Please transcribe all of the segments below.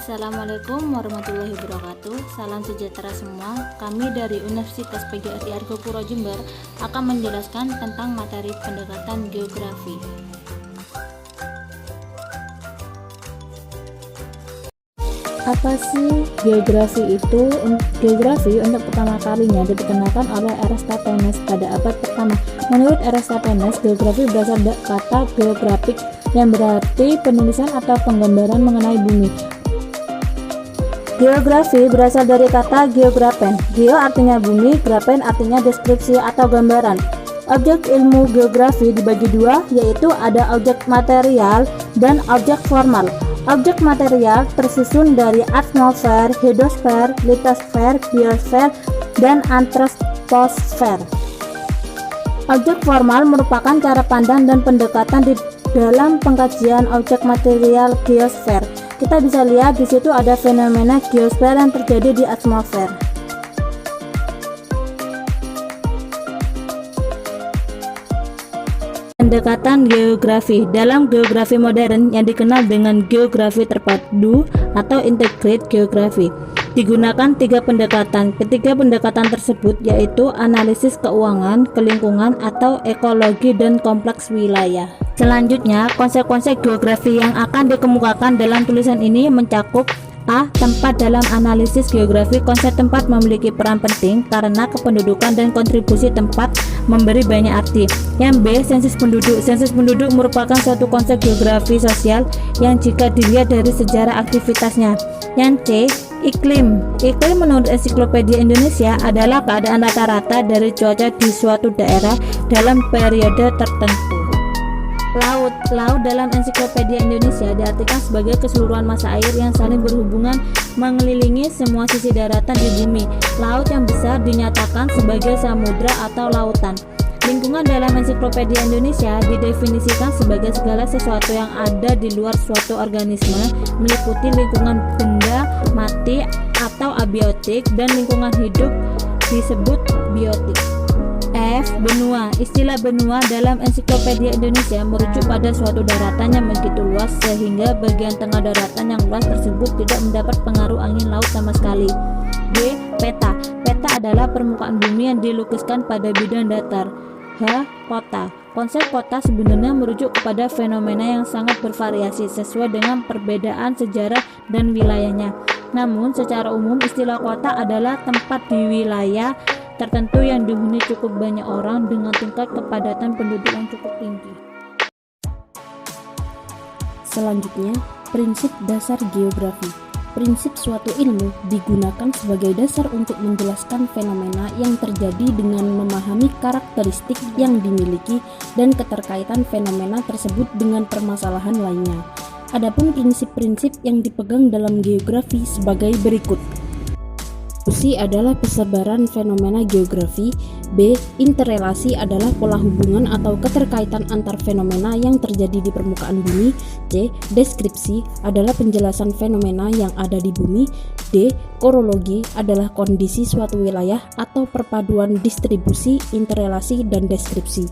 Assalamualaikum warahmatullahi wabarakatuh. Salam sejahtera semua. Kami dari Universitas PGRI Argopuro Jember akan menjelaskan tentang materi pendekatan geografi. Apa sih geografi itu? Geografi untuk pertama kalinya diperkenalkan oleh Eratosthenes pada abad pertama. Menurut Eratosthenes, geografi berasal dari kata geographic yang berarti penulisan atau penggambaran mengenai bumi. Geografi berasal dari kata geografen. Geo artinya bumi, grafen artinya deskripsi atau gambaran. Objek ilmu geografi dibagi dua, yaitu ada objek material dan objek formal. Objek material tersusun dari atmosfer, hidrosfer, litosfer, biosfer, dan antroposfer. Objek formal merupakan cara pandang dan pendekatan di dalam pengkajian objek material geosfer. Kita bisa lihat di situ ada fenomena geosfer yang terjadi di atmosfer. Pendekatan geografi dalam geografi modern yang dikenal dengan geografi terpadu atau integrated geography digunakan tiga pendekatan. Ketiga pendekatan tersebut yaitu analisis keuangan, kelingkungan atau ekologi dan kompleks wilayah. Selanjutnya, konsep-konsep geografi yang akan dikemukakan dalam tulisan ini mencakup A. Tempat dalam analisis geografi. Konsep tempat memiliki peran penting karena kependudukan dan kontribusi tempat memberi banyak arti. Yang B. Sensus penduduk. Sensus penduduk merupakan suatu konsep geografi sosial yang jika dilihat dari sejarah aktivitasnya. Yang C. Iklim. Iklim menurut Ensiklopedia Indonesia adalah keadaan rata-rata dari cuaca di suatu daerah dalam periode tertentu. Laut. Laut dalam Ensiklopedia Indonesia diartikan sebagai keseluruhan massa air yang saling berhubungan mengelilingi semua sisi daratan di bumi. Laut yang besar dinyatakan sebagai samudra atau lautan. Lingkungan dalam Ensiklopedia Indonesia didefinisikan sebagai segala sesuatu yang ada di luar suatu organisme, meliputi lingkungan benda mati atau abiotik, dan lingkungan hidup disebut biotik. F. Benua. Istilah benua dalam Ensiklopedia Indonesia merujuk pada suatu daratan yang begitu luas sehingga bagian tengah daratan yang luas tersebut tidak mendapat pengaruh angin laut sama sekali. G. Peta. Peta adalah permukaan bumi yang dilukiskan pada bidang datar. H. Kota. Konsep kota sebenarnya merujuk kepada fenomena yang sangat bervariasi sesuai dengan perbedaan sejarah dan wilayahnya. Namun secara umum istilah kota adalah tempat di wilayah tertentu yang dihuni cukup banyak orang dengan tingkat kepadatan penduduk yang cukup tinggi. Selanjutnya, prinsip dasar geografi. Prinsip suatu ilmu digunakan sebagai dasar untuk menjelaskan fenomena yang terjadi dengan memahami karakteristik yang dimiliki dan keterkaitan fenomena tersebut dengan permasalahan lainnya. Adapun prinsip-prinsip yang dipegang dalam geografi sebagai berikut. Distribusi adalah persebaran fenomena geografi. B. Interrelasi adalah pola hubungan atau keterkaitan antar fenomena yang terjadi di permukaan bumi. C. Deskripsi adalah penjelasan fenomena yang ada di bumi. D. Korologi adalah kondisi suatu wilayah atau perpaduan distribusi, interrelasi, dan deskripsi.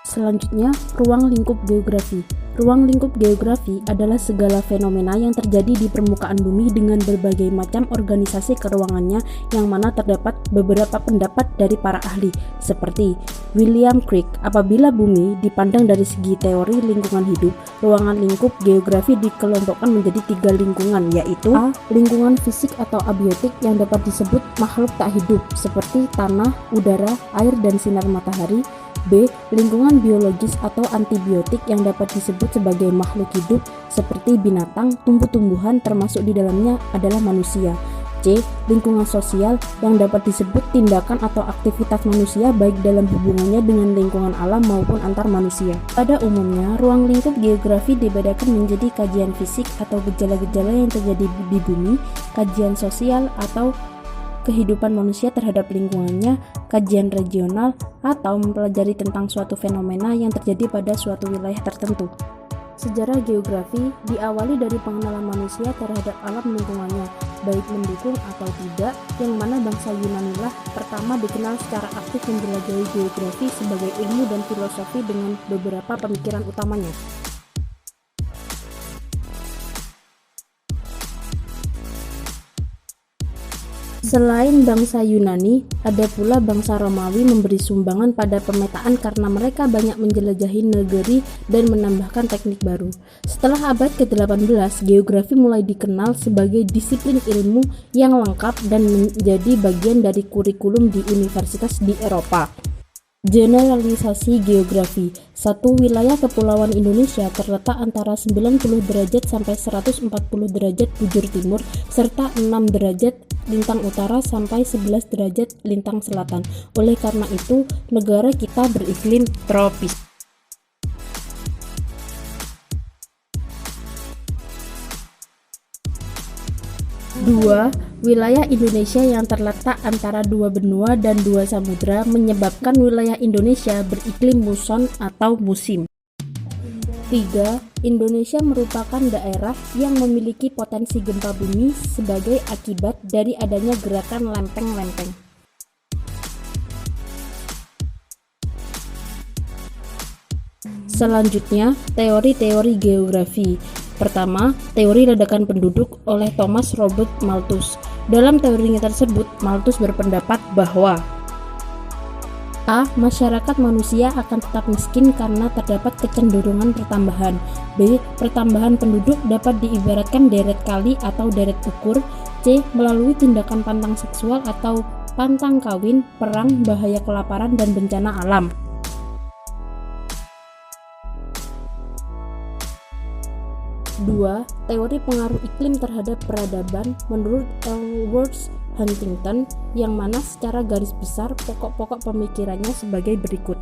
Selanjutnya, ruang lingkup geografi. Ruang lingkup geografi adalah segala fenomena yang terjadi di permukaan bumi dengan berbagai macam organisasi keruangannya yang mana terdapat beberapa pendapat dari para ahli, seperti William Crick. Apabila bumi dipandang dari segi teori lingkungan hidup, ruangan lingkup geografi dikelompokkan menjadi tiga lingkungan, yaitu A. Lingkungan fisik atau abiotik yang dapat disebut makhluk tak hidup, seperti tanah, udara, air, dan sinar matahari. B. Lingkungan biologis atau antibiotik yang dapat disebut sebagai makhluk hidup seperti binatang, tumbuh-tumbuhan termasuk di dalamnya adalah manusia. C. Lingkungan sosial yang dapat disebut tindakan atau aktivitas manusia baik dalam hubungannya dengan lingkungan alam maupun antar manusia. Pada umumnya, ruang lingkup geografi dibedakan menjadi kajian fisik atau gejala-gejala yang terjadi di bumi, kajian sosial atau kehidupan manusia terhadap lingkungannya, kajian regional, atau mempelajari tentang suatu fenomena yang terjadi pada suatu wilayah tertentu. Sejarah geografi diawali dari pengenalan manusia terhadap alam lingkungannya, baik mendukung atau tidak, yang mana bangsa Yunani lah pertama dikenal secara aktif menjelajahi geografi sebagai ilmu dan filosofi dengan beberapa pemikiran utamanya. Selain bangsa Yunani, ada pula bangsa Romawi memberi sumbangan pada pemetaan karena mereka banyak menjelajahi negeri dan menambahkan teknik baru. Setelah abad ke-18, geografi mulai dikenal sebagai disiplin ilmu yang lengkap dan menjadi bagian dari kurikulum di universitas di Eropa. Generalisasi geografi. Satu wilayah kepulauan Indonesia terletak antara 90 derajat sampai 140 derajat bujur timur serta 6 derajat lintang utara sampai 11 derajat lintang selatan. Oleh karena itu, negara kita beriklim tropis. Dua, wilayah Indonesia yang terletak antara dua benua dan dua samudra menyebabkan wilayah Indonesia beriklim muson atau musim. 3. Indonesia merupakan daerah yang memiliki potensi gempa bumi sebagai akibat dari adanya gerakan lempeng-lempeng. Selanjutnya, teori-teori geografi. Pertama, teori ledakan penduduk oleh Thomas Robert Malthus. Dalam teorinya tersebut, Malthus berpendapat bahwa A. Masyarakat manusia akan tetap miskin karena terdapat kecenderungan pertambahan. B. Pertambahan penduduk dapat diibaratkan deret kali atau deret ukur. C. Melalui tindakan pantang seksual atau pantang kawin, perang, bahaya kelaparan, dan bencana alam. 2. Teori pengaruh iklim terhadap peradaban menurut Ellsworth Huntington, yang mana secara garis besar pokok-pokok pemikirannya sebagai berikut.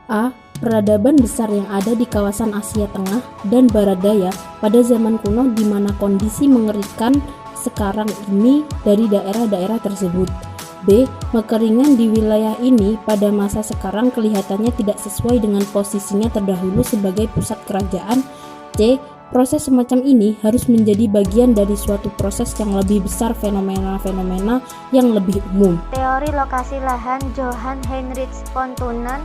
A. Peradaban besar yang ada di kawasan Asia Tengah dan Barat Daya pada zaman kuno di mana kondisi mengerikan sekarang ini dari daerah-daerah tersebut. B. Kekeringan di wilayah ini pada masa sekarang kelihatannya tidak sesuai dengan posisinya terdahulu sebagai pusat kerajaan. C. Proses semacam ini harus menjadi bagian dari suatu proses yang lebih besar, fenomena-fenomena yang lebih umum. Teori lokasi lahan Johann Heinrich von Thunen,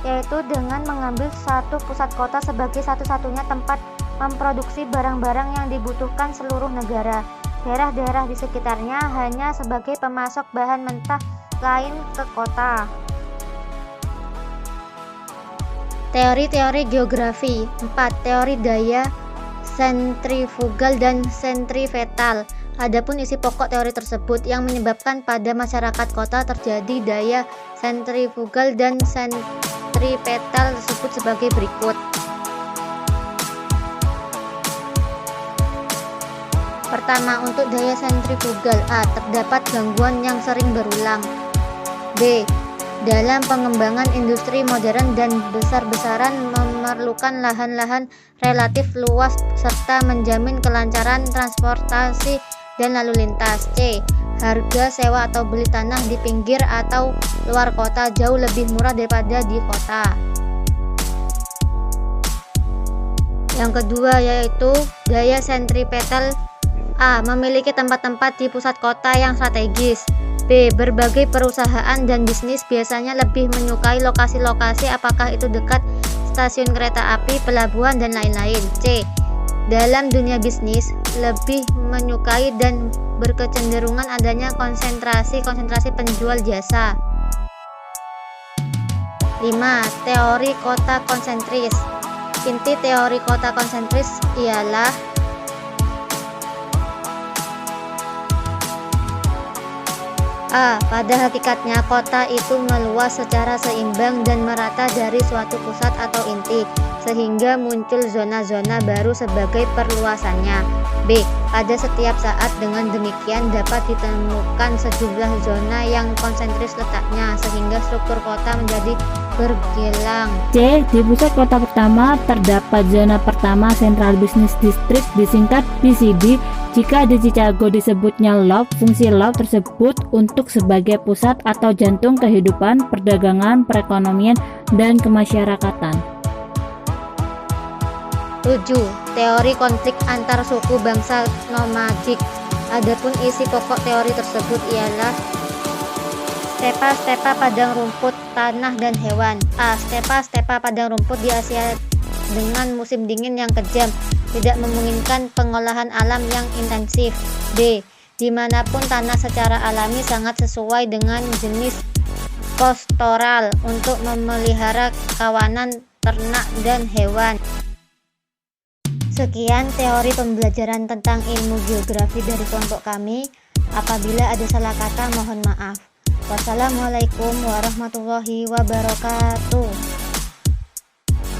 yaitu dengan mengambil satu pusat kota sebagai satu-satunya tempat memproduksi barang-barang yang dibutuhkan seluruh negara. Daerah-daerah di sekitarnya hanya sebagai pemasok bahan mentah lain ke kota. Teori-teori geografi. 4. Teori daya sentrifugal dan sentripetal. Adapun isi pokok teori tersebut yang menyebabkan pada masyarakat kota terjadi daya sentrifugal dan sentripetal disebut sebagai berikut. Pertama, untuk daya sentrifugal. A. Terdapat gangguan yang sering berulang. B. Dalam pengembangan industri modern dan besar-besaran memerlukan lahan-lahan relatif luas serta menjamin kelancaran transportasi dan lalu lintas. C. Harga sewa atau beli tanah di pinggir atau luar kota jauh lebih murah daripada di kota. Yang kedua yaitu daya sentripetal. A. Memiliki tempat-tempat di pusat kota yang strategis. B. Berbagai perusahaan dan bisnis biasanya lebih menyukai lokasi-lokasi apakah itu dekat stasiun kereta api, pelabuhan, dan lain-lain. C. Dalam dunia bisnis lebih menyukai dan berkecenderungan adanya konsentrasi penjual jasa. 5. Teori kota konsentris. Inti teori kota konsentris ialah A. Pada hakikatnya kota itu meluas secara seimbang dan merata dari suatu pusat atau inti, sehingga muncul zona-zona baru sebagai perluasannya. B. Pada setiap saat dengan demikian dapat ditemukan sejumlah zona yang konsentris letaknya, sehingga struktur kota menjadi bergelang. C. Di pusat kota pertama terdapat zona pertama Central Business District, disingkat PCD. Jika di Chicago disebutnya Loop, fungsi Loop tersebut untuk sebagai pusat atau jantung kehidupan, perdagangan, perekonomian, dan kemasyarakatan. 7. Teori konflik antar suku bangsa nomadik. Adapun isi pokok teori tersebut ialah stepa padang rumput, tanah, dan hewan. A. Stepa padang rumput di Asia dengan musim dingin yang kejam tidak memungkinkan pengolahan alam yang intensif. B. Dimanapun tanah secara alami sangat sesuai dengan jenis pastoral untuk memelihara kawanan ternak dan hewan. Sekian teori pembelajaran tentang ilmu geografi dari kelompok kami. Apabila ada salah kata mohon maaf. Wassalamualaikum warahmatullahi wabarakatuh.